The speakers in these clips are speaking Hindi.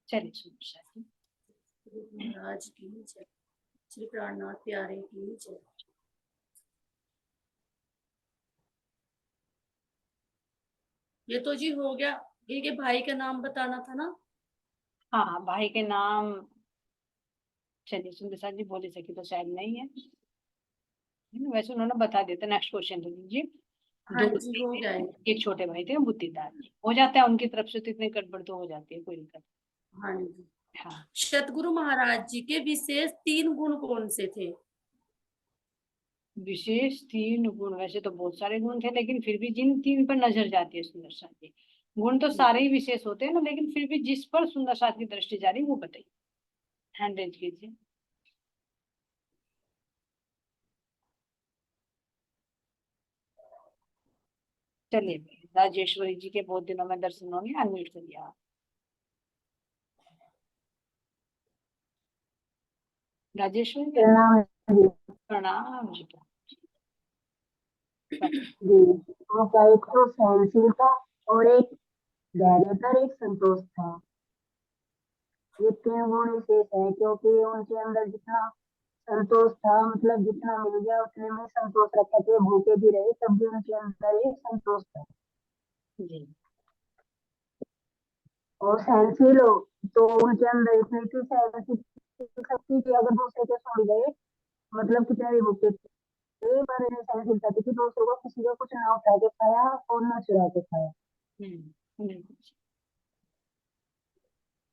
चलिए सुंदर जी। महाराज की जय, श्री प्राणनाथ प्यारे की जय। ये तो जी हो गया। इनके भाई का नाम बताना था ना। हाँ, भाई के नाम चलिए सुंदर जी बोले सके तो शायद नहीं है, वैसे उन्होंने बता दिया था। नेक्स्ट क्वेश्चन ले लीजिए। हाँ दो जी हो गया है। एक छोटे भाई थे, बुद्धिदार हो जाता है उनकी तरफ से, तो इतनी गड़बड़ तो हो जाती है, कोई दिक्कत। हाँ जी। हाँ, सतगुरु महाराज जी के विशेष 3 गुण कौन से थे? विशेष 3 गुण, वैसे तो बहुत सारे गुण थे, लेकिन फिर भी जिन 3 पर नजर जाती है सुंदर साथ जी, गुण तो सारे ही विशेष होते हैं ना, लेकिन फिर भी जिस पर सुंदर साथ की दृष्टि जा रही है वो बताइए। हैंड रेज कीजिए। चलिए राजेश्वरी जी के बहुत दिनों में दर्शन होंगे, अनम्यूट कर दिया। राजेश्वरी जी, प्रणाम जी। प्रणाम जी। जी, उनका एक तो सहनशील था और एक धैर्य था, एक संतोष था। ये 3 गुण विशेष है, क्योंकि उनके अंदर जितना संतोष था, मतलब जितना मिल गया उतने में संतोष रखा थे, भूखे भी रहे तब भी उनके अंदर एक संतोष था। जी और सहनशील हो तो उनके अंदर इतनी थी सहनशील शक्ति कि अगर दूसरे के सुन गए, मतलब कितने भी भूखे थे पर सहनशीलता थी कि दूसरों को किसी को कुछ ना उठा के खाया और ना चुरा के खाया। बिल्कुल।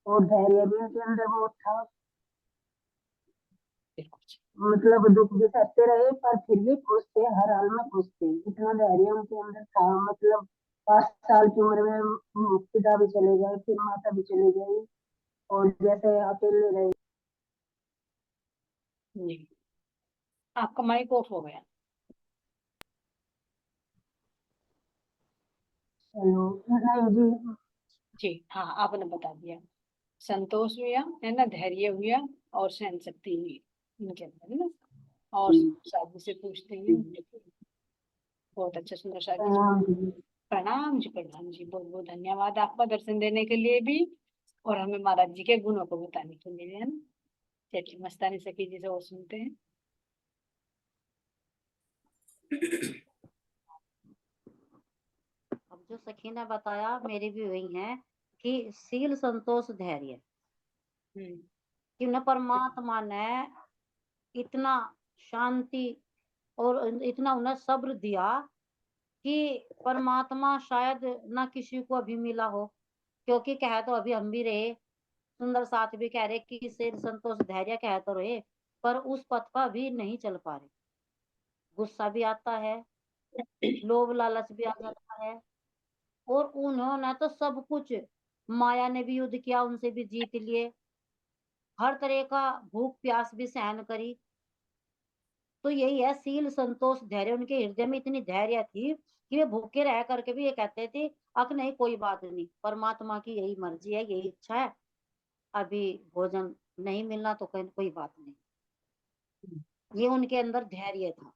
और धैर्य भी उनके अंदर बहुत था, बिल्कुल। मतलब दुख भी सहते रहे पर फिर भी खुश थे, हर हाल में खुश थे, इतना धैर्य उनके अंदर था। मतलब 5 साल की उम्र में पिता भी चले गए, फिर माता भी चली गई और जैसे अकेले रहे। जी, आपका माइक ऑफ हो गया। हेलो, नहीं जी। जी हाँ, आपने बता दिया। संतोष हुआ है ना, धैर्य हुआ और सहन शक्ति हुई इनके अंदर, है ना। और शादी से पूछते हैं। बहुत अच्छा, सुंदर शादी। प्रणाम जी। प्रणाम जी, प्रणाम जी, बहुत बहुत धन्यवाद आपका दर्शन देने के लिए भी, और हमें महाराज जी के गुणों को बताने के लिए, है ना। चलिए मस्तानी सखी जी से और सुनते हैं। अब जो सखी ने बताया मेरी भी वही है कि शील संतोष धैर्य, कि न परमात्मा ने इतना शांति और इतना उन्हें सब्र दिया कि परमात्मा शायद ना किसी को अभी मिला हो। क्योंकि कह तो अभी हम भी रहे, सुंदर साथ भी कह रहे कि शील संतोष धैर्य कह तो रहे, पर उस पथ पर भी नहीं चल पा रहे। गुस्सा भी आता है, लोभ लालच भी आ जाता है, और उन्होंने तो सब कुछ, माया ने भी युद्ध किया, उनसे भी जीत लिए, हर तरह का भूख प्यास भी सहन करी। तो यही है शील संतोष धैर्य। उनके हृदय में इतनी धैर्य थी कि वे भूखे रह करके भी ये कहते थे अक नहीं कोई बात नहीं, परमात्मा की यही मर्जी है, यही इच्छा है, अभी भोजन नहीं मिलना तो कोई बात नहीं। ये उनके अंदर धैर्य था।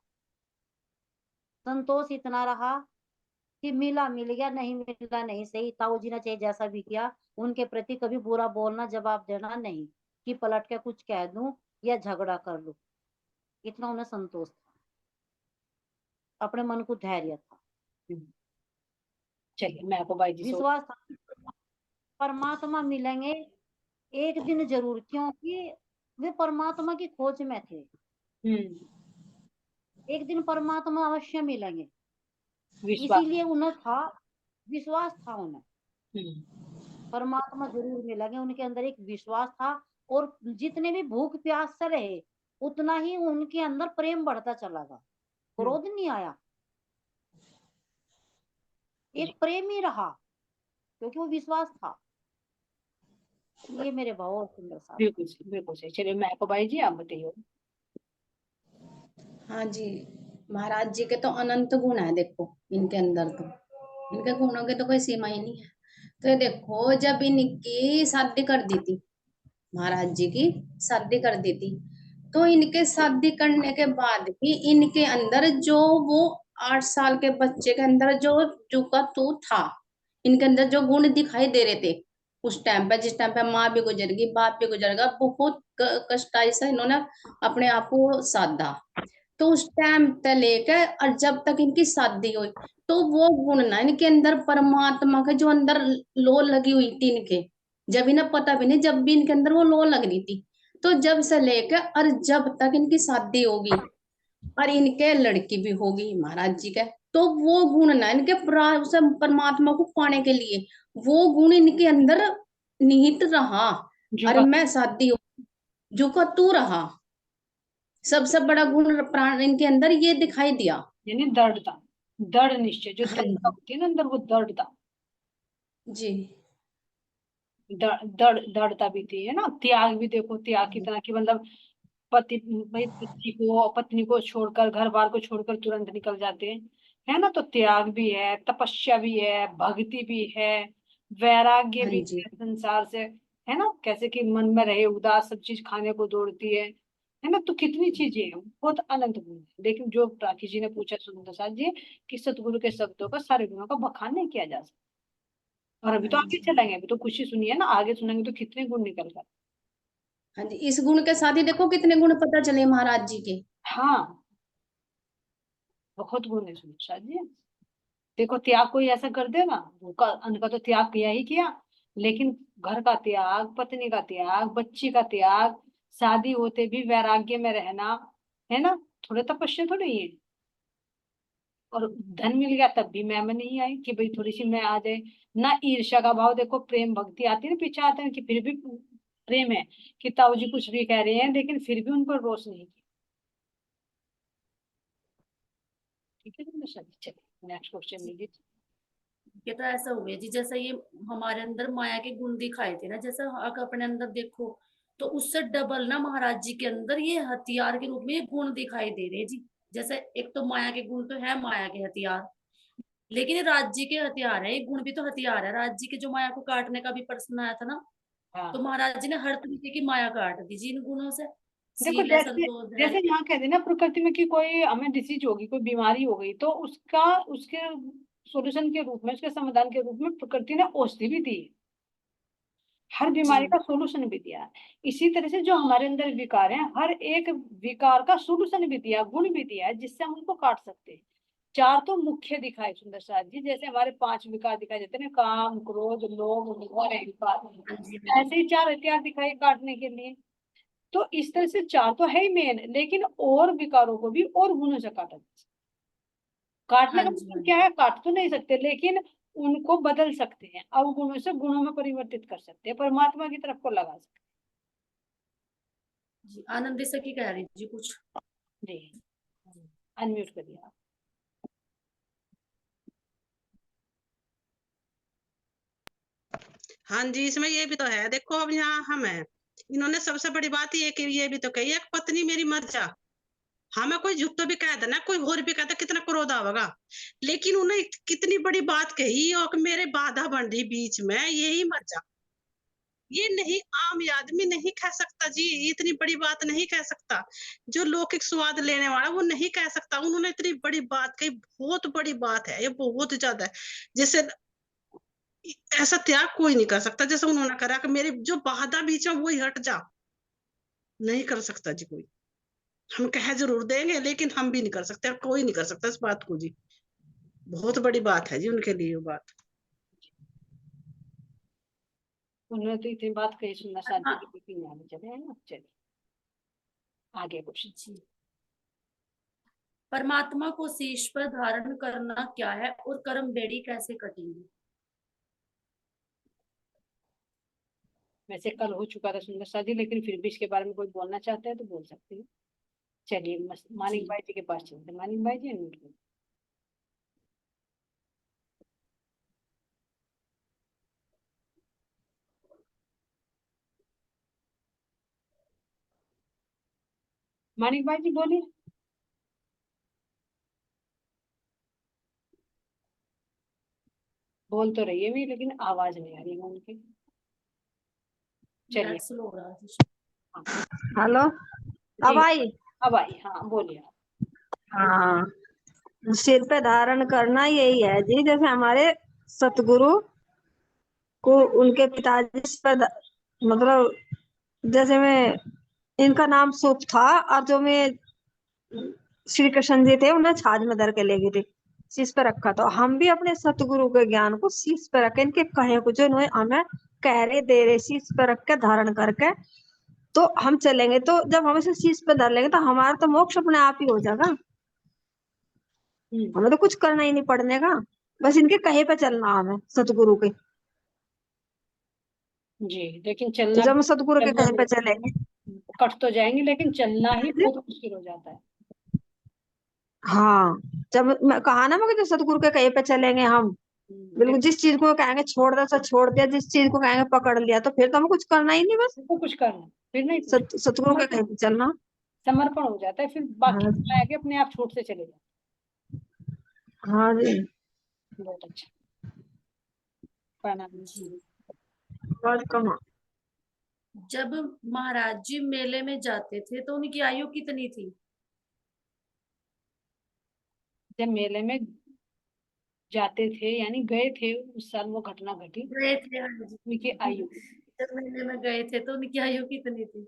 संतोष इतना रहा कि मिला मिल गया, नहीं मिला नहीं सही, ताऊ जी ने चाहे जैसा भी किया उनके प्रति कभी बुरा बोलना, जवाब देना नहीं, कि पलट के कुछ कह दूं या झगड़ा कर लूं। इतना उन्हें संतोष था, अपने मन को धैर्य था, चलिए मैं आपको बाई जी से विश्वास था परमात्मा मिलेंगे एक दिन जरूर, क्योंकि वे परमात्मा की खोज में थे। एक दिन परमात्मा अवश्य मिलेंगे, विश्वास। इसीलिए उन्हें था, विश्वास था उन्हें परमात्मा जरूर मिलेंगे। उनके अंदर एक विश्वास था, और जितने भी भूख प्यास से रहे उतना ही उनके अंदर प्रेम बढ़ता चला गया, क्रोध नहीं आया, एक प्रेम ही रहा, क्योंकि वो विश्वास था। ये मेरे बहुत सुंदर सा। बिल्कुल सही, बिल्कुल सही। चलिए मैं आपको बाई जी आप बताइए। हाँ जी, महाराज जी के तो अनंत गुण है, देखो इनके अंदर तो, इनके गुणों की तो कोई सीमा ही नहीं है। तो ये देखो, जब इनकी शादी कर दी थी, महाराज जी की शादी कर दी थी, तो इनके शादी करने के बाद भी इनके अंदर जो वो 8 साल के बच्चे के अंदर जो का तू था, इनके अंदर जो गुण दिखाई दे रहे थे, उस टाइम पे, जिस टाइम पे माँ भी गुजर गई, बाप भी गुजर गया, बहुत कष्टाई से इन्होंने अपने आप को साधा। तो उस टाइम से लेकर और जब तक इनकी शादी हुई, तो वो गुण ना इनके अंदर, परमात्मा के जो अंदर लो लगी हुई थी इनके, जब इन्हें पता भी नहीं, जब भी इनके अंदर वो लो लग रही थी, तो जब से लेकर और जब तक इनकी शादी होगी और इनके लड़की भी होगी महाराज जी के, तो वो गुण ना इनके उसे परमात्मा को पाने के लिए वो गुण इनके अंदर निहित रहा। अरे झुका मैं शादी हो, झुका तू रहा, सबसे बड़ा गुण प्राण इनके अंदर ये दिखाई दिया। यानी दृढ़ता, दृढ़ निश्चय, जो हाँ दृढ़ता जी। होती है ना अंदर, वो दृढ़ता, जी। दृढ़ता भी थी, है ना। त्याग भी देखो, त्याग कितना की मतलब पति भाई पत्नी को छोड़कर, घर बार को छोड़कर तुरंत निकल जाते हैं, है ना। तो त्याग भी है, तपस्या भी है, भक्ति भी है, वैराग्य हाँ भी जी। है संसार से, है ना। कैसे कि मन में रहे उदास, सब चीज खाने को दौड़ती है ना। तो कितनी चीजें हैं, बहुत अनंत गुण है। लेकिन जो राखी जी ने पूछा सुंदर प्रसाद जी, कि सतगुरु के शब्दों का सारे गुणों का बखान नहीं किया जा सकता। और अभी हाँ तो आगे जी। चलेंगे, अभी तो खुशी सुनिए ना, आगे सुनेंगे तो कितने गुण निकल कर। हाँ जी, इस गुण के साथ ही देखो कितने गुण पता चले महाराज जी के। हाँ, बहुत गुण है सुंदर प्रसाद जी। देखो, त्याग कोई ऐसा कर देगा, भूखा अन्न का तो त्याग किया ही किया, लेकिन घर का त्याग, पत्नी का त्याग, बच्ची का त्याग, शादी होते भी वैराग्य में रहना, है ना। थोड़े तपस्या थोड़ी ही है। और धन मिल गया तब भी मैं नहीं आई कि भाई थोड़ी सी मैं आ जाए। ना ईर्ष्या का भाव, देखो प्रेम भक्ति आती है ना, पीछे आते हैं कि फिर भी प्रेम है, कि ताऊ जी कुछ भी कह रहे हैं लेकिन फिर भी उन पर रोष नहीं किया। ठीक है सुंदर प्रसाद जी, चलिए नेक्स्ट क्वेश्चन लीजिए। ये तो ऐसा हो गया जी, जैसा ये हमारे अंदर माया के गुण दिखाए थे ना, जैसा अगर अपने अंदर देखो तो उससे डबल ना महाराज जी के अंदर ये हथियार के रूप में ये गुण दिखाई दे रहे हैं जी। जैसे एक तो माया के गुण तो है, माया के हथियार, लेकिन ये राज्य के हथियार है, ये गुण भी तो हथियार है। राज्य के जो माया को काटने का भी प्रश्न आया था ना, हाँ, तो महाराज जी ने हर तरीके की माया काट दी जी इन गुणों से। देखो शील है, जैसे संतोष, जैसे धैर्य। यहाँ कहते हैं ना प्रकृति में कि कोई हमें डिसीज होगी, कोई बीमारी हो गई, तो उसका उसके सॉल्यूशन के रूप में, उसके समाधान के रूप में प्रकृति ने औषधि भी दी है। हर जी। बीमारी का सॉल्यूशन भी दिया है। इसी तरह से जो हमारे अंदर विकार हैं, हर एक विकार का सॉल्यूशन भी दिया, गुण भी दिया है, जिससे हम उनको काट सकते हैं। चार तो मुख्य दिखाए सुंदर साथ जी, जैसे हमारे पांच विकार दिखाई देते हैं ना, काम, क्रोध, लोभ, मोह और हाँ जी। अहंकार। ऐसे ही चार हथियार दिखाई काटने के लिए। तो इस तरह से चार तो है ही मेन, लेकिन और विकारों को भी और गुणों से काटा जा सकता है। काटने हाँ का जी। हाँ मतलब क्या जी। है, काट तो नहीं सकते, लेकिन उनको बदल सकते हैं, अवगुणों से गुणों में परिवर्तित कर सकते हैं, परमात्मा की तरफ को लगा सकते जी आनंदी सखी कह रही जी कुछ। हैं। जी, अनम्यूट कर दिया। हाँ जी, इसमें ये भी तो है, देखो अब यहाँ हम है, इन्होंने सबसे बड़ी बात ये कि ये भी तो कही है कि पत्नी मेरी मर जा। हमें कोई झूठ तो भी कह देना, कोई और भी कहता, कितना क्रोध आवेगा। लेकिन उन्हें कितनी बड़ी बात कही और कि मेरे बाधा बन रही बीच में, यही मर जा। ये नहीं, आम आदमी नहीं कह सकता जी, इतनी बड़ी बात नहीं कह सकता। जो लौकिक स्वाद लेने वाला वो नहीं कह सकता। उन्होंने इतनी बड़ी बात कही, बहुत बड़ी बात है ये, बहुत ज्यादा है। जैसे ऐसा त्याग कोई नहीं कर सकता जैसे उन्होंने करा कि मेरी जो बाधा बीच में वही हट जा। नहीं कर सकता जी कोई। हम कह जरूर देंगे लेकिन हम भी नहीं कर सकते, कोई नहीं कर सकता इस बात को जी। बहुत बड़ी बात है जी उनके लिए वो बात। उन्होंने तो इतनी बात कही सुनना शादी की, हाँ बीपी में आने चले, है ना। चलिए आगे क्वेश्चन। जी। परमात्मा को शीश पर धारण करना क्या है और कर्म बेड़ी कैसे कटेंगी? वैसे कल हो चुका था सुंदर शादी, लेकिन फिर भी इसके बारे में कोई बोलना चाहते हैं तो बोल सकते हैं। चलिए मानिक जी। भाई जी के पास चलते हैं। मानिक भाई जी अनम्यूट करिए। मानिक भाई जी बोलिए। बोल तो रही है भी, लेकिन आवाज नहीं आ रही है उनकी। चलिए। नेट स्लो हो रहा है जी। हाँ हेलो, जी, अब आई? अब आई, हाँ बोलिए आप। हाँ, सिर पे धारण करना यही है जी, जैसे हमारे सतगुरु को उनके पिताजी पर मतलब जैसे में इनका नाम शुभ था और जो में श्री कृष्ण जी थे उन्हें छाछ में धर के ले गए थे, शीश पे रखा। तो हम भी अपने सतगुरु के ज्ञान को शीश पे रख के इनके कहे को जो इन्होंने हमें कह रहे दे रहे शीश पे रख के धारण करके तो हम चलेंगे। तो जब हम इसे शीश पे धर लेंगे तो हमारा तो मोक्ष अपने आप ही हो जाएगा, हमें तो कुछ करना ही नहीं पड़ने का, बस इनके कहे पे चलना हमें सतगुरु के। जी, लेकिन तो चलना जब हम सतगुरु के चलना कहे पे चलेंगे कट तो जाएंगे, लेकिन चलना ही बहुत मुश्किल हो जाता है। हाँ, जब मैं कहा ना मैं जो सतगुरु के कहे पे चलेंगे हम, बिल्कुल जिस चीज को कहेंगे छोड़ दो सब छोड़ दिया, जिस चीज को कहेंगे पकड़ लिया, तो फिर तो हमें कुछ करना ही नहीं, बस उनको कुछ करना, फिर नहीं कुछ सतगुरु के कहे पे चलना। समर्पण हो जाता है, फिर बाकी हाँ समय आगे अपने आप छूट से चले जाते हाँ जी, हैं। बहुत अच्छा, प्रणाम जी। बहुत कम। जब महाराज जी मेले में जाते थे तो उनकी आयु कितनी थी? जब मेले में जाते थे यानी गए थे उस साल वो घटना घटी, गए थे, हाँ जी। उनकी आयु जब मेले में गए थे तो उनकी आयु कितनी थी?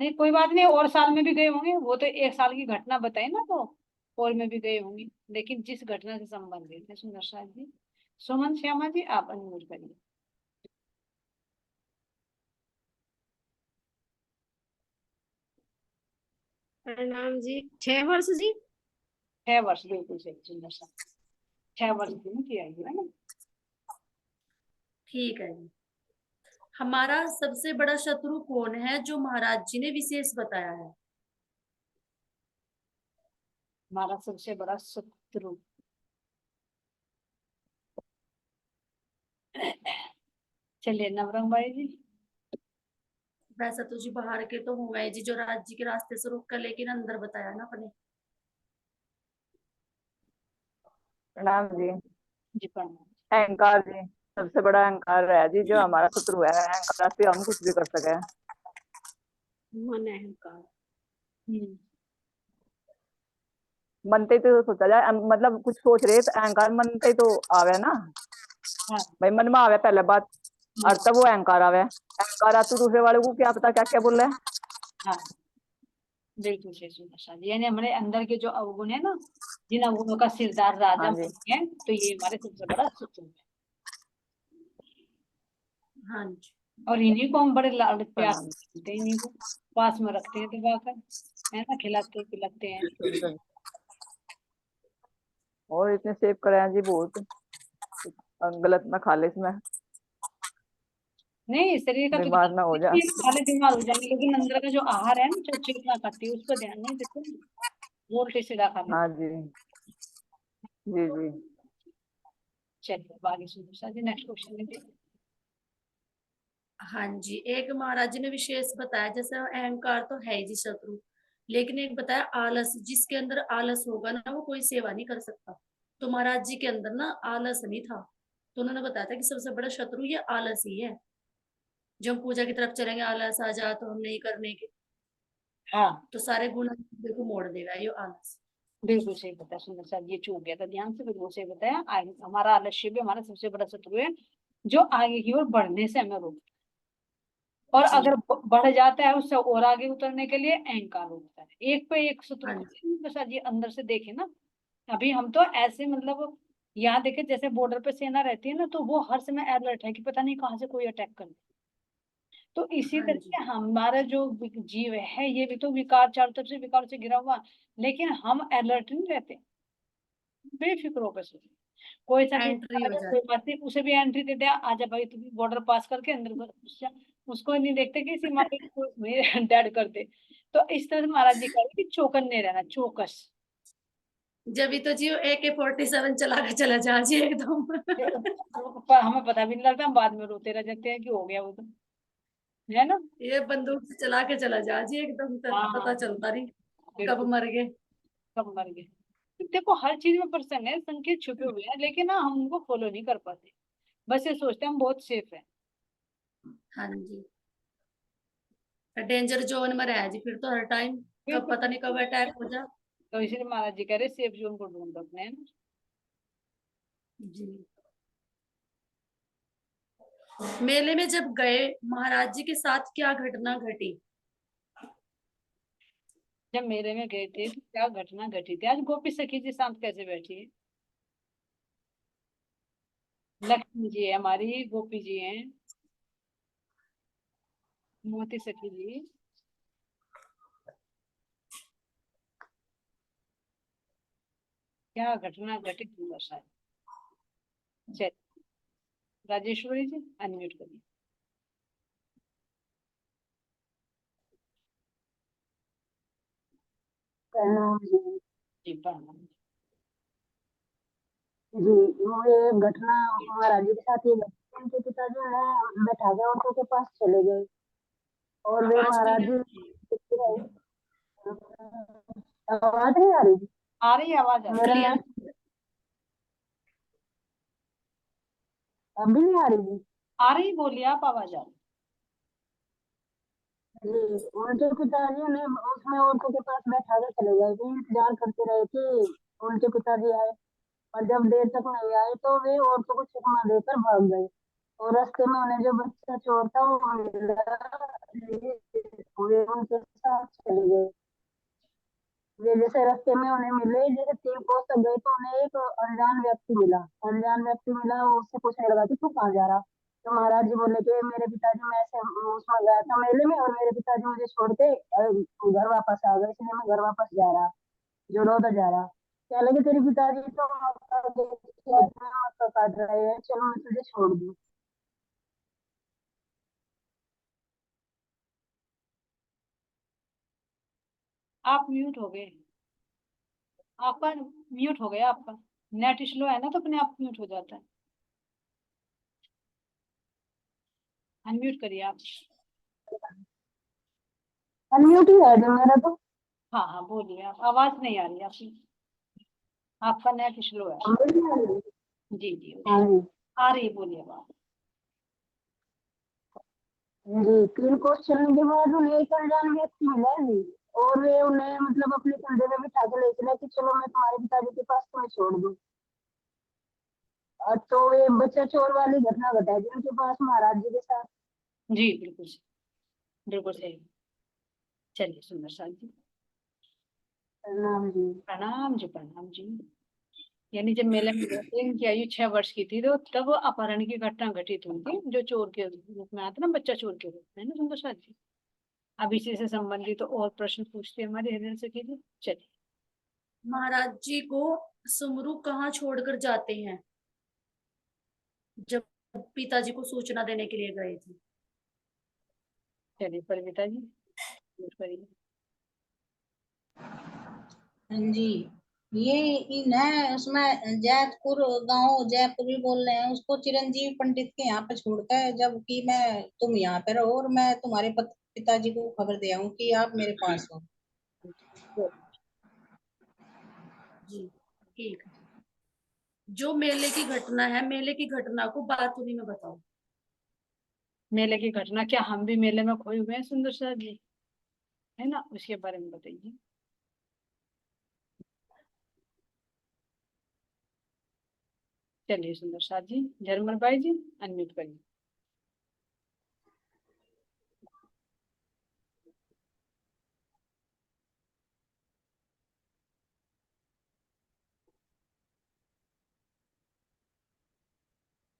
नहीं, कोई बात नहीं, और साल में भी गए होंगे, वो तो एक साल की घटना बताई ना, तो और में भी गए होंगे, लेकिन जिस घटना से संबंधित है सुंदर साथ जी। सुमन श्यामा जी आप अनम्यूट करिए। प्रणाम जी। 6 वर्ष जी। 6 वर्ष, बिल्कुल सही सुंदर सा, 6 वर्ष की उनकी आयु है ना। ठीक है जी। हमारा सबसे बड़ा शत्रु कौन है जो महाराज जी ने विशेष बताया है? हमारा सबसे बड़ा शत्रु, चलिए नवरंग भाई जी। वैसा तो जी बाहर के तो हुआ है जी, जो राज्य के रास्ते से रोक कर लेकिन अंदर बताया ना अपने। प्रणाम जी। जी प्रणाम। अहंकार जी, सबसे बड़ा अहंकार है जी, जो हमारा शत्रु है। अहंकार से हम कुछ भी कर सके। मन अहंकार। मनते ही तो सोचा जाए, मतलब कुछ सोच रहे तो अहंकार मनते ही तो आवे ना हाँ भाई, मन में आवे पहले बात, और तब वो अहंकार आवे। अहंकार आते दूसरे वाले को क्या पता क्या क्या बोल रहे हैं। हाँ, बिल्कुल सही सुंदर सा जी, यानी हमारे अंदर के जो अवगुण है ना, जिन अवगुणों का सिरदार राजा हाँ जी, है, तो ये हमारे सबसे बड़ा शत्रु है। हाँ जी। और इन्हीं को हम बड़े लाड प्यार से प्रणाम। रखते हैं, इन्हीं को पास में रखते हैं दबाकर, है ना, खिलाते पिलाते हैं। और इतने सेव करे हैं जी बहुत, गलत ना खा ले इसमें, नहीं, शरीर का तो बीमार ना हो जा। खाली बीमार हो जाएंगे, लेकिन अंदर का जो आहार है ना, जो चेतना खाती है, उस पर ध्यान नहीं देते, वोल्टेज सीधा खा लेते। हाँ जी, जी जी। चलिए अब आगे सुनो सर जी, नेक्स्ट क्वेश्चन लेते हैं। हाँ जी, एक महाराज जी ने विशेष बताया, जैसे अहंकार तो है ही जी शत्रु, लेकिन एक बताया आलस, जिसके अंदर आलस होगा ना वो कोई सेवा नहीं कर सकता। तो महाराज जी के अंदर ना आलस नहीं था, तो उन्होंने बताया था कि सबसे बड़ा शत्रु ये आलस ही है। जब हम पूजा की तरफ चलेंगे आलस आ जा तो हम नहीं करने के, हाँ, तो सारे गुण देखो मोड़ देगा ये आलस। बिल्कुल सही बताया सुंदर सर, ये चूक गया था ध्यान से, बिल्कुल सही बताया। हमारा आलस्य भी हमारा सबसे बड़ा शत्रु है, जो आगे की ओर बढ़ने से हमें रोकता है, और जी। अगर बढ़ जाता है उससे और आगे उतरने के लिए अहंकार होता है। एक पे एक शत्रु हाँ जी। सुंदर सर जी अंदर से देखे ना, अभी हम तो ऐसे मतलब यहाँ देखे जैसे बॉर्डर पे सेना रहती है ना, तो वो हर समय अलर्ट है कि पता नहीं कहाँ से कोई अटैक कर दे। तो इसी हाँ तरह जी। से हमारा जो जीव है, ये भी तो विकार, चारों तरफ से विकार से घिरा हुआ, लेकिन हम अलर्ट नहीं रहते, बेफिक्र होकर सोचो, कोई सा भी एंट्री हो कोई जाती। बात नहीं, उसे भी एंट्री दे दिया, आजा भाई तू बॉर्डर पास करके अंदर घुस जा। उसको नहीं देखते कि सीमा पे डेड कर दे। तो इस तरह से महाराज जी कह रहे कि चौकन नहीं रहना, चौकस। जब भी तो जी AK-47 चला के चला जा जी एकदम। पर हमें पता भी नहीं लगता, हम बाद में रोते रह जाते हैं कि हो गया वो तो, है ना। ये बंदूक से चला के चला जा जी एकदम, हाँ पता चलता नहीं कब बिल्कुल, मर गए। कब मर गए। तो देखो हर चीज में प्रसन्न है, संकेत छुपे हुए हैं, लेकिन ना हम उनको फॉलो नहीं कर पाते, बस ये सोचते हैं हम बहुत सेफ है। हाँ जी, डेंजर जोन में रह जी फिर तो हर टाइम, कब बिल्कुल, पता नहीं कब अटैक हो जा। तो इसलिए महाराज जी कह रहे सेफ जोन को ढूंढ अपने, है ना। जी। मेले में जब गए महाराज जी के साथ क्या घटना घटी? जब मेले में गए थे तो क्या घटना घटी थी? आज गोपी सखी जी शांत कैसे बैठी है? लक्ष्मी जी है हमारी, गोपी जी हैं, मोती सखी जी। क्या घटना घटित हुई बरसात? चल राजेश्वरी जी अनम्यूट करिए। प्रणाम जी। जी प्रणाम। जी, वो ये घटना महाराज जी के साथ ये घटना, उनके पिताजी है बैठा गए उनको के पास चले गए और वे आवाज महाराज क्लियर जी आवाज नहीं आ रही? आ रही है आवाज, आ रही मेरा है। क्लियर। नेट अभी नहीं आ रही जी। आ रही, बोलिए आप, आवाज आ रही। जी, उनके पिताजी ने उसमें औरतों के पास बैठा कर चले गए थे, इंतजार करते रहे कि उनके पिताजी आए, और जब देर तक नहीं आए तो वे औरतों को चकमा देकर भाग गए। और रास्ते में उन्हें जो बच्चा चोर था वो मिला, वे उनके साथ चले गए। वे जैसे रास्ते में उन्हें मिले, जैसे 3 कोस तक गए तो उन्हें एक अनजान व्यक्ति मिला। अनजान व्यक्ति मिला, वो उससे पूछने लगा कि तू कहाँ जा रहा? तो महाराज जी बोले कि मेरे पिताजी, मैं ऐसे उसमें गया था मेले में और मेरे पिताजी मुझे छोड़ के घर वापस आ गए, इसलिए मैं घर वापस जा रहा, जड़ौदा जा रहा। क्या लगे तेरे पिताजी तो मक्का काट रहे हैं, चलो मैं तुझे छोड़ दूँ। आप म्यूट हो गए, आपका म्यूट हो गया, आपका नेट स्लो है ना तो अपने आप म्यूट हो जाता है। अनम्यूट करिए आप। अनम्यूट ही है जो मेरा तो। हाँ हाँ बोलिए, आप आवाज नहीं आ रही आपकी, आपका नेट स्लो है। समझ नहीं आ रही? जी जी हाँ जी। आ रही, बोलिए आप। जी, 3 कोस चलने के बाद उन्हें एक अनजान व्यक्ति मिला जी, और वे उन्हें मतलब अपने कंधे में बिठा के ले चला कि चलो मैं तुम्हारे पिताजी के पास तुम्हें छोड़ दूँ। और तो ये बच्चा चोर वाली घटना घटाई थी उनके पास महाराज जी के साथ। जी बिल्कुल सही, बिल्कुल सही। चलिए सुंदर साथ जी। प्रणाम जी। प्रणाम जी, प्रणाम जी। यानी जब मेले में गए थे, इनकी आयु 6 वर्ष की थी, तो तब अपहरण की घटना घटित हुई थी, जो चोर के रूप में आता ना, बच्चा चोर के रूप में, है ना सुंदर साथ जी। अब इसी से संबंधित तो और प्रश्न पूछते हैं हमारे हृदय से कीजिए। चलिए। महाराज जी को सुमरु कहाँ छोड़कर जाते हैं जब पिताजी को सूचना देने के लिए गए थे? चलिए परिमिता जी नोट करिए। हाँ जी, ये इन है उसमें जैतपुर गांव, जयपुर भी बोल रहे हैं उसको, चिरंजीवी पंडित के यहाँ पे छोड़ता है, जबकि मैं तुम यहाँ पे रहो और मैं तुम्हारे पिताजी को खबर दे आऊं कि आप मेरे पास हो। जी ठीक है। जो मेले की घटना है, मेले की घटना को बातुनी में बताओ। मेले की घटना, क्या हम भी मेले में खोए हुए हैं सुंदर साथ जी, है ना, उसके बारे में बताइए। चलिए सुंदर साथ जी, झरमर बाई जी अनम्यूट करिए।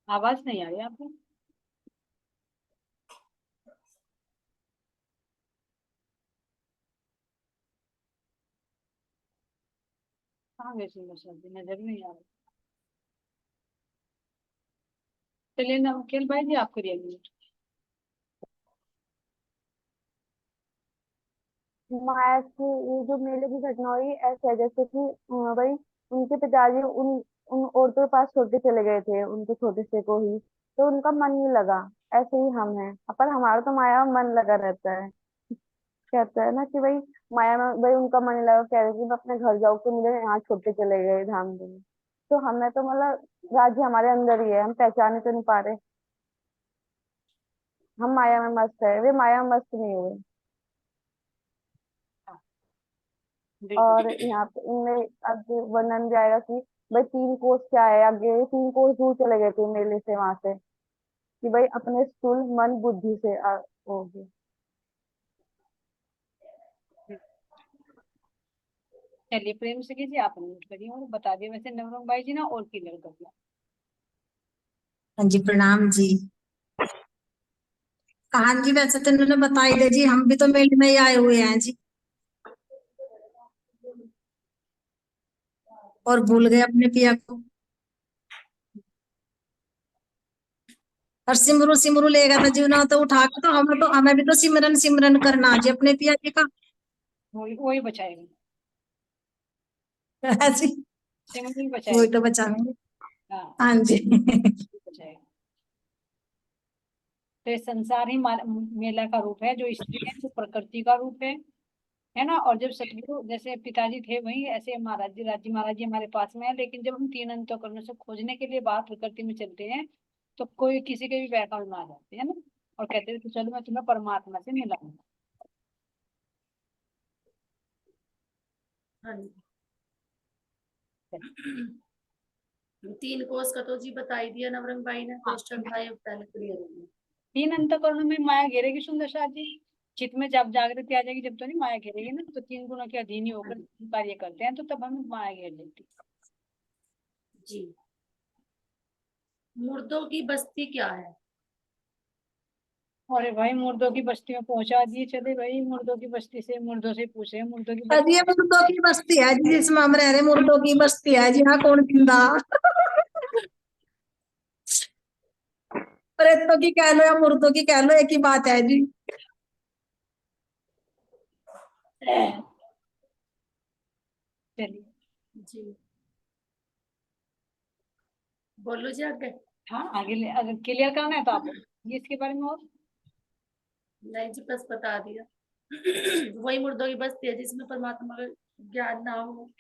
आवाज नहीं आ रही आपको? कहाँ गए सुंदर साथ जी, नजर नहीं आ रही। चलिए ना अखिल भाई जी, आप करिए अनम्यूट। माया की ये जो मेले की घटना हुई ऐसे है, जैसे कि भाई उनके पिताजी उन उन औरतों के पास छोड़के चले गए थे, उनके छोटे से को ही, तो उनका मन नहीं लगा। ऐसे ही हम हैं, पर हमारा तो माया में मन लगा रहता है। कहता है ना कि भाई माया में भाई उनका मन नहीं लगा, कह रहे कि मैं अपने घर जाऊँ कि मुझे यहाँ छोड़ के चले गए धाम धूम। तो हमें तो मतलब राज्य हमारे अंदर ही है, हम पहचान ही तो नहीं पा रहे। हम माया में मस्त है, वे माया में मस्त नहीं हुए। हाँ, और बिल्कुल। यहाँ पे इनमें आगे वर्णन भी आएगा कि भाई 3 कोस क्या है, आगे 3 कोस दूर चले गए थे मेले से वहां से। कि भाई अपने स्थूल मन बुद्धि से हो गया। चलिए प्रेम से कीजिए, आप नोट करिए और बता दिए। वैसे नवरंग भाई जी ना और क्लियर कर दिया। हाँ जी, प्रणाम जी। हाँ जी, वैसे तो इन्होंने बताई दे जी, हम भी तो मेले में ही आए हुए हैं जी, और भूल गए अपने पिया को। और सिमरू सिमरू लेगा था जीवना तो उठा के, तो हमें भी तो सिमरन सिमरन करना जी अपने पिया जी का। वही बचाएगा, जी, सिमरन वही बचाएगा। तो बचाएंगे। हाँ हाँ जी। बचाएगा। तो ये संसार ही मेला का रूप है। जो स्त्री है वो प्रकृति का रूप है ना। और जब सतगुरु जैसे पिताजी थे वही ऐसे महाराज जी हमारे पास में है। लेकिन जब हम तीन अंतःकरणों से खोजने के लिए बाहर प्रकृति में चलते हैं तो कोई किसी के भी व्याकुल में आ जाते हैं ना, और कहते हैं कि चलो मैं तुम्हें परमात्मा से मिलाऊंगा। हाँ जी। 3 कोष का तो जी बता ही दिया नवरंग भाई ने, क्वेश्चन था ये पहले क्लियर हो गया। तीन अंतःकरणों में माया घेरेगी सुंदर शाह जी। चित्त में जब जागृति आ जाएगी जब तो नहीं माया घेरेगी ना, तो तीन गुणों के अधीन ही होकर कार्य करते हैं, तो तब हमें माया घेर लेती है। जी। मुर्दों की बस्ती क्या है? अरे भाई मुर्दों की बस्ती में पहुंचा दिए। चले भाई मुर्दों की बस्ती से, मुर्दों से पूछे मुर्दों की अरे ये मुर्दों की बस्ती है जी, जिसमें हम रह रहे, मुर्दों की बस्ती है जी। हाँ, कौन जिंदा? प्रेतों की कह लो या मुर्दों की कह लो, एक ही बात है जी। चलिए जी बोलो जी आगे। हाँ आगे अगर क्लियर करना है तो आप ये इसके बारे में और। नहीं जी बस बता दिया। वही मुर्दों की बस्ती है जिसमें परमात्मा का ज्ञान ना हो।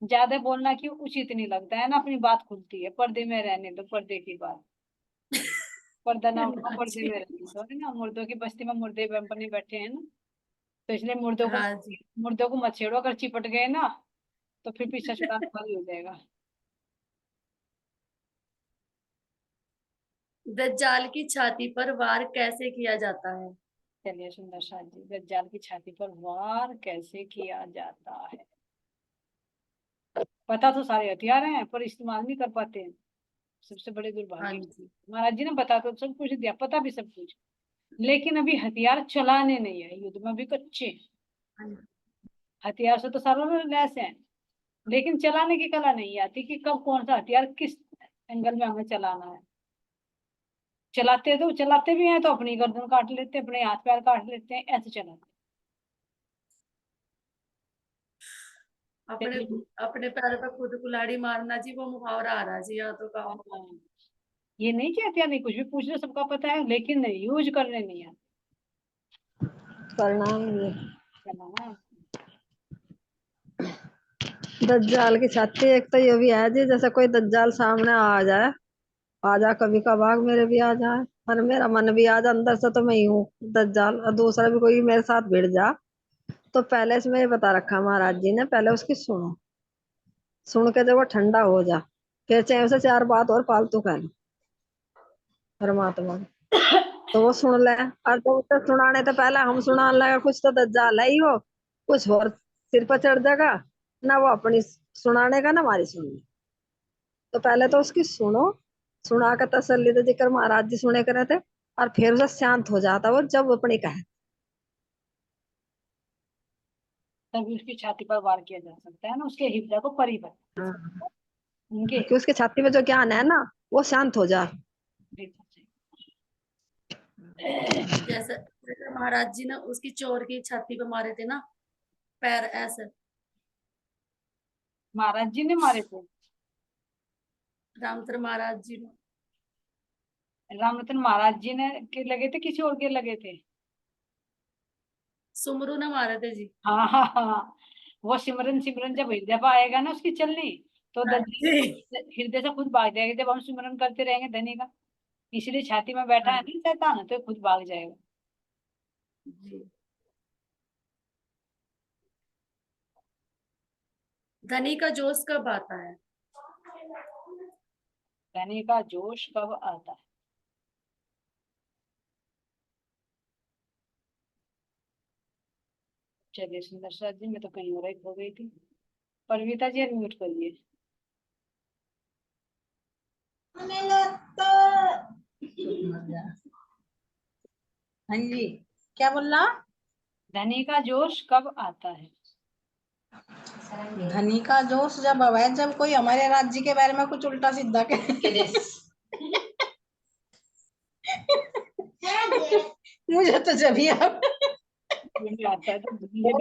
ज्यादा बोलना क्यों उचित नहीं लगता है ना, अपनी बात खुलती है। पर्दे में रहने दो, पर्दे की बात। पर्दा ना उठाओ, पर्दे में रहने दो, है ना। मुर्दों की बस्ती में मुर्दे बने बैठे हैं ना, तो इसलिए हाँ जी। मुर्दों को मत छेड़ो। अगर चिपट गए ना तो फिर पीछा छुड़ाना बंद हो जाएगा। दज्जाल की छाती पर वार कैसे किया जाता है? चलिए सुंदर शाह जी, दज्जाल की छाती पर वार कैसे किया जाता है। पता तो सारे हथियार हैं पर इस्तेमाल नहीं कर पाते हैं, सबसे बड़े हाँ दुर्भाग्य। जी। महाराज जी ने बता तो सब कुछ दिया, पता भी सब कुछ, लेकिन अभी हथियार चलाने नहीं है। युद्ध में भी कच्चे। हाँ जी। हथियार से तो सारों में लैस है, लेकिन चलाने की कला नहीं आती कि कब कौन सा हथियार किस एंगल में हमें चलाना है। चलाते भी हैं तो अपनी गर्दन काट लेते हैं, अपने हाथ पैर काट लेते हैं, ऐसे चलाते अपने हैं। अपने पैर पर खुद कुल्हाड़ी मारना जी, वो मुहावरा आ रहा जी, या तो का। हाँ, ये नहीं कि हथियार नहीं, कुछ भी पूछ लो सबका पता है, लेकिन यूज करने नहीं आते। प्रणाम जी। चलाना दज्जाल की छाती एक तो ये भी है जी, जैसे कोई दज्जाल सामने आ जा कभी कभार मेरे भी आ जाए, और मेरा मन भी आ जा अंदर से, तो मैं ही हूँ दज्जाल। और दूसरा भी कोई मेरे साथ भिड़ जा, तो पहले इसमें ये बता रखा महाराज जी ने, पहले उसकी सुनो, सुन के जब वो ठंडा हो जा, फिर चाहे उसे चार बात और फालतू कह लो परमात्मा की, तो वो सुन ले। और तो उसे सुनाने तो पहले हम सुनाने लगा, कुछ तो दज्जाल है ही हो, कुछ और सिर पर चढ़ जाएगा ना, वो अपनी सुनाने का ना हमारी सुनने। तो पहले तो उसकी सुनो, सुना कर तसल्ली तो जिक्र महाराज जी सुने करे थे, और फिर उसे शांत हो जाता वो जब वो अपनी कहे। तभी उसकी छाती पर वार किया जा सकता है ना, उसके हृदय को परिवर्तन हाँ, उनके कि उसके छाती में जो ज्ञान है ना, वो शांत हो जाए। जैसे जैसे महाराज जी ने उसकी चोर की छाती पे मारे थे ना, पैर ऐसे। महाराज जी ने मारे थे। रामचंद्र महाराज जी ने। रामरतन महाराज जी ने के लगे थे, किसी और के लगे थे? सुमरू ने मारे थे जी। हाँ हाँ हाँ, वो सिमरन सिमरन जब हृदय पर आएगा ना उसकी चलनी, तो हाँ जी। हृदय से खुद भाग जाएगा। जब हम सिमरन करते रहेंगे धनी का, इसलिए छाती में बैठा हाँ है नहीं शैतान, तो खुद भाग जाएगा। जी। धनी का जोश कब आता है? धनी का जोश कब आता है? चलिए सुंदर साथ जी, मैं तो कहीं और ही खो गई थी। परविता जी अनम्यूट करिए। हाँ जी, क्या बोल रहा? धनी का जोश कब आता है? धनी का जोश जब आवे, जब कोई हमारे राज्य के बारे में कुछ उल्टा सीधा कहे। मुझे तो जब ही आप मुझे आता है तो धनी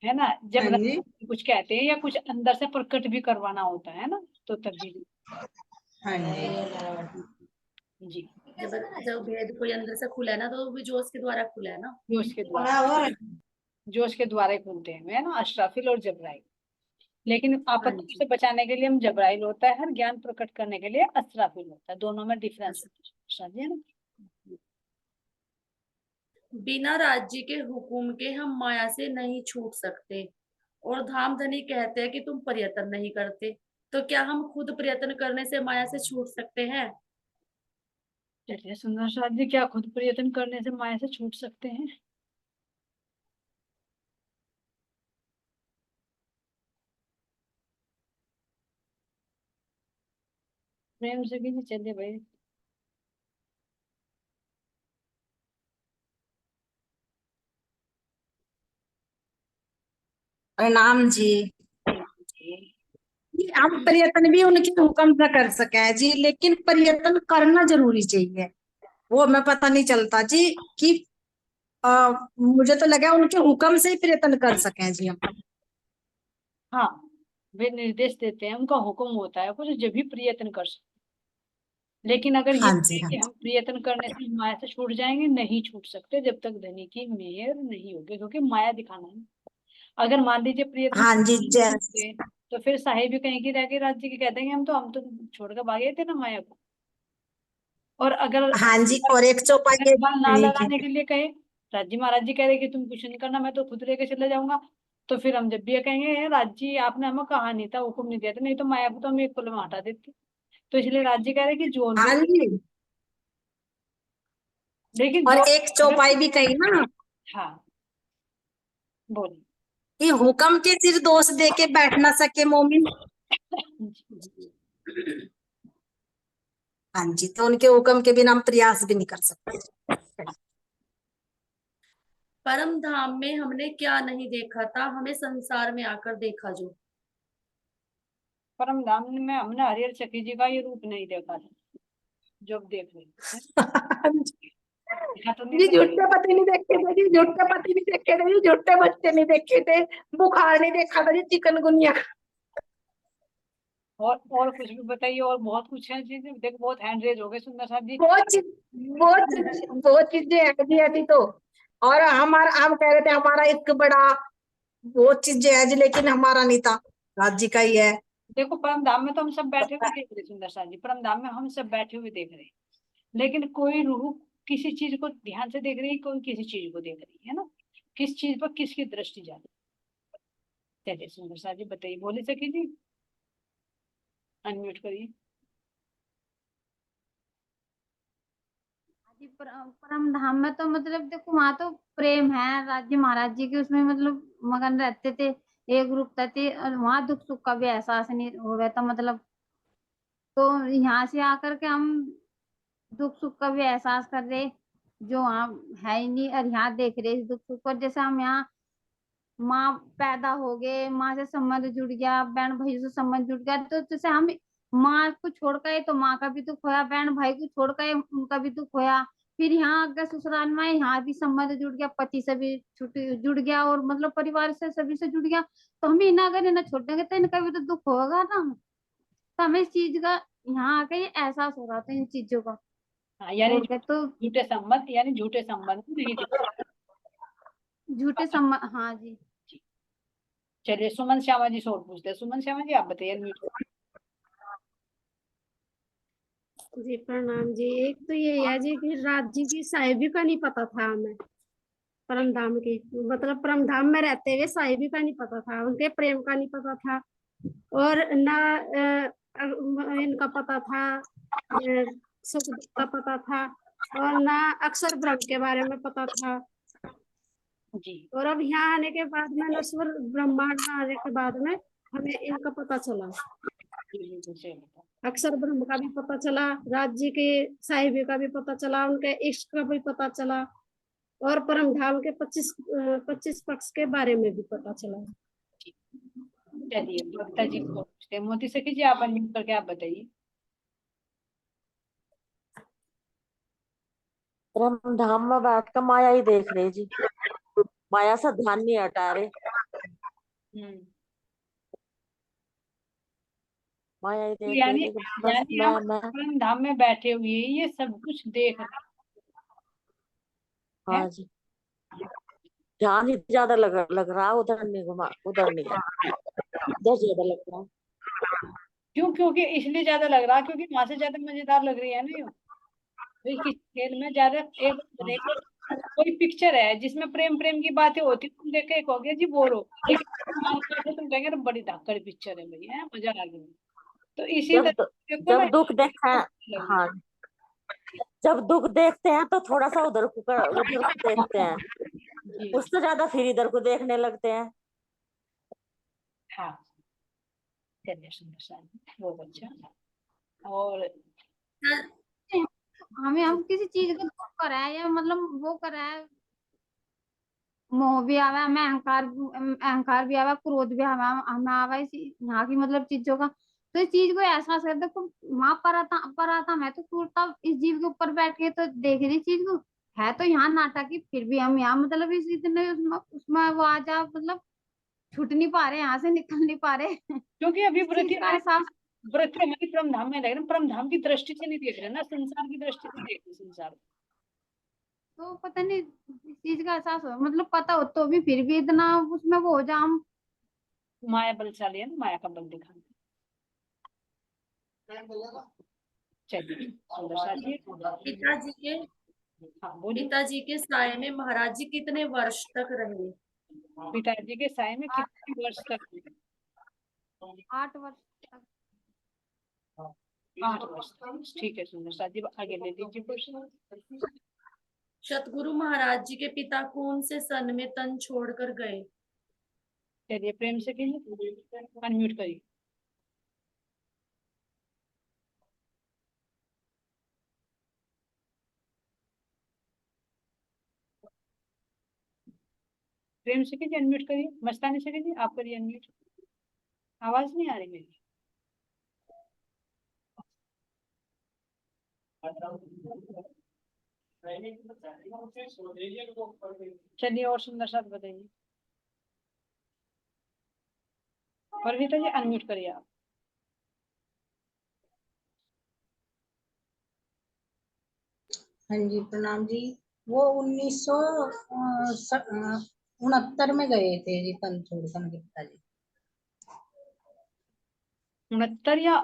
है ना, जब हाँ जी, कुछ कहते हैं या कुछ अंदर से प्रकट भी करवाना होता है ना, तो तभी हाँ जी, जी जब जब भेद कोई अंदर से खुला है ना, तो वो भी जोश के द्वारा खुला है ना। जोश के द्वारा, जोश के द्वारा ही खुलते हैं, है ना, अशराफिल और जबराइल। लेकिन आपत्ति से बचाने के लिए हम जबराइल होता है, हर ज्ञान प्रकट करने के लिए असराफिल होता है, दोनों में डिफरेंस है ना। बिना राज्य के हुक्म के हम माया से नहीं छूट सकते। और धाम धनी कहते हैं कि तुम प्रयत्न नहीं करते, तो क्या हम खुद प्रयत्न करने से माया से छूट सकते हैं? चलिए सुंदर साथ जी, क्या खुद प्रयत्न करने से माया से छूट सकते हैं? प्रेम से भी चलिए भाई। प्रणाम जी। हम प्रयत्न भी उनके हुक्म से कर सके हैं जी, लेकिन प्रयत्न करना जरूरी चाहिए। वो हमें पता नहीं चलता जी कि मुझे तो लगा उनके हुक्म से ही प्रयत्न कर सके हैं जी हम। हाँ, वे निर्देश देते हैं, उनका हुक्म होता है कुछ, जब भी प्रयत्न कर सकते। लेकिन अगर ये हाँ है जी, हाँ कि जी, हम प्रयत्न करने से माया से छूट जाएंगे, नहीं छूट सकते जब तक धनी की मेहर नहीं होगी, क्योंकि माया दिखाना है। अगर मान लीजिए प्रयत्न हाँ जी, नहीं छूटते, तो फिर साहेब भी कहीं की रह के राज्य के कह देंगे हम तो छोड़ कर भागे थे ना माया को। और अगर हाँ जी। और एक चौपाई अगर ये बल ना नहीं लगाने की। के लिए कहे, राज्य महाराज जी कह रहे कि तुम कुछ नहीं करना, मैं तो खुद लेके चले जाऊंगा, तो फिर हम जब भी ये कहेंगे राज्य जी आपने हमें कहा नहीं था, हुक्म नहीं दिया था, नहीं तो माया को तो हम एक कुल में हटा देते। तो इसलिए राज्य कह रहे कि जो भी, हाँ जी, लेकिन और जो एक अगर, चौपाई भी कही ना हाँ बोलिए। कि हुक्म के सिर दोष दे के बैठ ना सके मोमिन। हाँ जी, तो उनके हुक्म के बिना हम प्रयास भी नहीं कर सकते। परम धाम में हमने क्या नहीं देखा था, हमें संसार में आकर देखा जो। परम धाम में हमने हरिहर चकी जी का ये रूप नहीं देखा था, जो अब देख रहे हैं। देखा तो नहीं जी था। झूठे पति नहीं देखे थे जी, झूठे पति नहीं देखे थे जी, झूठे बच्चे नहीं देखे थे, बुखार नहीं देखा था जी, चिकनगुनिया। और कुछ भी बताइए, और बहुत कुछ है चीजें, देखो बहुत हैंड रेज हो गए सुंदर साहब जी। बहुत चीजें हैं जी ऐसी तो। और हमारा, हम कह रहे थे हमारा एक बड़ा बहुत चीजें है जी, लेकिन हमारा नहीं था, राज्य का ही है। देखो परम धाम में तो हम सब बैठे हुए देख रहे हैं सुंदर साहब जी, परम धाम में हम सब बैठे हुए देख रहे हैं, लेकिन कोई रूह किसी चीज को ध्यान से देख रही है, कोई किसी चीज को देख रही है ना, किस चीज पर किसकी दृष्टि जा रही है। चलिए सुंदर साहब जी बताइए, बोले सकी जी, अनम्यूट करिए। जी परम धाम में तो मतलब देखो वहां तो प्रेम है, राज्य महाराज जी के उसमें मतलब मगन रहते थे, एक रूपता थी, और वहां दुख सुख का भी एहसास नहीं हो रहा था मतलब। तो यहाँ से आकर के हम दुख सुख का भी एहसास कर रहे, जो वहाँ है ही नहीं, और यहाँ देख रहे इस दुख सुख को। जैसे हम यहाँ माँ पैदा हो गए, माँ से संबंध जुड़ गया, बहन भाई से संबंध जुड़ गया, तो जैसे हम माँ को छोड़ गए तो माँ का भी दुख होया, बहन भाई को छोड़ गए उनका भी दुख होया। फिर यहाँ अगर ससुराल में आए, यहाँ भी संबंध जुड़ गया, पति से भी जुड़ गया, और मतलब परिवार से सभी से जुड़ गया। तो हमें इन्हें अगर इन्हें छोड़ देंगे तो इनका भी तो दुख होगा ना। तो हमें इस चीज का यहाँ आके ये एहसास हो रहा था इन चीजों का हाँ, यानी छोड़ के। तो झूठे संबंध, यानी झूठे संबंध नहीं दिखते। झूठे संबंध, हाँ जी। चलिए सुमन श्यामा जी से और पूछते हैं। सुमन श्यामा जी आप बताइए, अनम्यूट। जी प्रणाम जी। एक तो ये है जी कि राज्य की साहिबी का नहीं पता था हमें, परम धाम की, मतलब परम धाम में रहते हुए साहिबी का नहीं पता था, उनके प्रेम का नहीं पता था, और ना इनका पता था, सुख दुख का पता था, और ना अक्षर ब्रह्म के बारे में पता था। जी और अब यहाँ आने के बाद में नश्वर ब्रह्मांड में आने के बाद में हमें इनका पता चला। जी बिल्कुल सही बता। अक्षर ब्रह्म का भी पता चला, राज्य के साहिबी का भी पता चला, उनके इष्ट का भी पता चला, और परम धाम के 25 पक्ष के बारे में भी पता चला। चलिए बबीता जी को पूछते हैं। मोती सखी जी आप अनम्यूट करके आप बताइए। परम धाम में बैठ कर माया ही देख रहे जी, माया से ध्यान नहीं हटा रहे, माया ही तो देख रहे यानी जी, बस यानी हम मैं परम धाम में बैठे हुए हैं, ये सब कुछ देख रहे हैं। हाँ जी, ध्यान ही ज्यादा लग रहा, उधर नहीं घुमा, उधर नहीं है, इधर ज्यादा लग रहा। क्यों? क्योंकि इसलिए ज्यादा लग रहा क्योंकि वहां से ज्यादा मजेदार लग रही है ना। ये किस खेल में ज्यादा एक कोई पिक्चर है जिसमें प्रेम प्रेम की बातें होती, तुम देख के एक हो गया जी बोर हो, लेकिन तुम कहेंगे तो बड़ी धाकड़ पिक्चर है भाई, है मजा आ गया। तो इसी तरह देखो ना, जब दुख देखते हैं, हाँ, जब दुख देखते हैं तो थोड़ा सा उधर को देखते हैं, उससे ज्यादा फिर इधर को देखने लगते हैं। हाँ चलिए सुंदर सा बहुत अच्छा। और हम किसी चीज को दुख कर रहे हैं या मतलब वो कर रहे हैं, मोह भी आवा, हमें अहंकार भी आवा, क्रोध भी आवा, हमें आवा यहाँ की मतलब चीजों का, तो इस चीज को एहसास कर देखो वहां पर आता मैं तो टूटता इस जीव के ऊपर बैठ के तो देख रही चीज को, है तो यहाँ नाटक ही, फिर भी हम यहाँ मतलब इस इतने उसमें वो आ जा मतलब छूट नहीं पा रहे, यहाँ से निकल नहीं पा रहे क्योंकि अभी चीज का एहसास वृत्ति हमारी परम धाम में देख रहे, परम धाम की दृष्टि से नहीं देख रहे ना, संसार की दृष्टि से देख रहे संसार। तो पता नहीं इस चीज का एहसास हो, मतलब पता हो तो भी फिर भी इतना उसमें वो हो जा हम। माया बलशाली है ना, माया का बल दिखाना। चलिए सुंदर सा जी। पिताजी के हाँ बोलिए। पिताजी के साय में महाराज जी कितने वर्ष तक रहे? पिताजी के साय में कितने वर्ष तक? 8 वर्ष तक। 8 वर्ष तक, ठीक है सुंदर सा जी, आगे ले लीजिए क्वेश्चन। सतगुरु महाराज जी के पिता कौन से सन में तन छोड़कर गए? चलिए प्रेम से कीजिए, अनम्यूट करिए। प्रेम से कीजिए, अनम्यूट करिए। मस्तानी से कीजिए, आप करिए अनम्यूट। आवाज नहीं आ रही मेरी। चलिए और सुंदर सा बताइए। परवीता जी अनम्यूट करिए आप। हाँ जी प्रणाम जी। वो 1969 में गए थे जी तन छोड़कर मेरे पिताजी। 69 या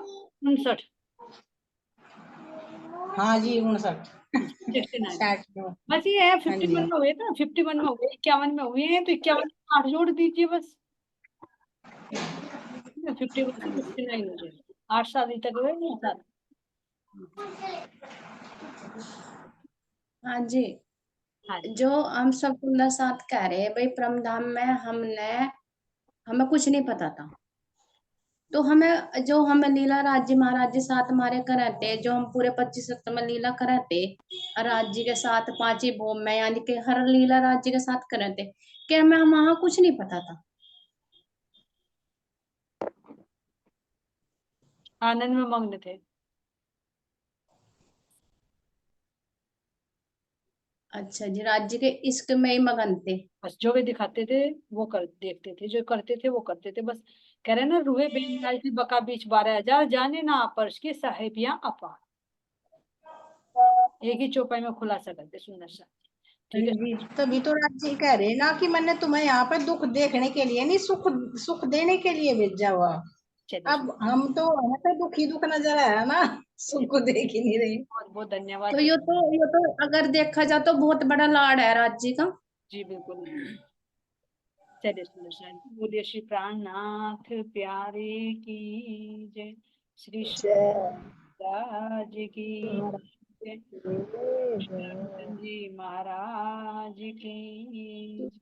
59? हाँ जी 59। 69 बस ये है। 51 में हुए था, 51 में हुए, 51 में हुए हैं तो 51 में 8 जोड़ दीजिए बस, 51 से 59 हो जाए, 8 साल तक हुए, 9 साल। हाँ जी, जो हम सब सुंदर साथ कह रहे हैं भाई परम धाम में हमें कुछ नहीं पता था, तो हमें लीला राज्य महाराज जी साथ हमारे कराते, जो हम पूरे 25 सप्ताह में लीला कराते राज्य के साथ 5 ही भोग में, यानी कि हर लीला राज्य के साथ कराते, कि हमें वहां कुछ नहीं पता था। आनंद में मग्न थे। अच्छा जी, राज्य के इश्क में ही मगन थे। बस जो वे दिखाते थे वो देखते थे, जो करते थे वो करते थे, बस कह रहे ना, रुए बेनियाज की बका बीच 12,000 जाने ना परस के साहेबियां अपार। एक ही चौपाई में खुलासा करते सुंदर सा। ठीक है जी, तभी तो राज्य कह रहे हैं ना कि मैंने तुम्हें यहाँ पे दुख देखने के लिए नहीं, सुख देने के लिए भेजा हुआ। अब हमें तो दुख नजर आया ना, सुख को देख ही नहीं रही। बहुत बहुत धन्यवाद। तो ये तो अगर देखा जाए तो बहुत बड़ा लाड है राज्य का। जी बिल्कुल। चलिए सुंदर सा, बोलिए श्री प्राणनाथ प्यारे की जय, श्री राज की जय। जी महाराज की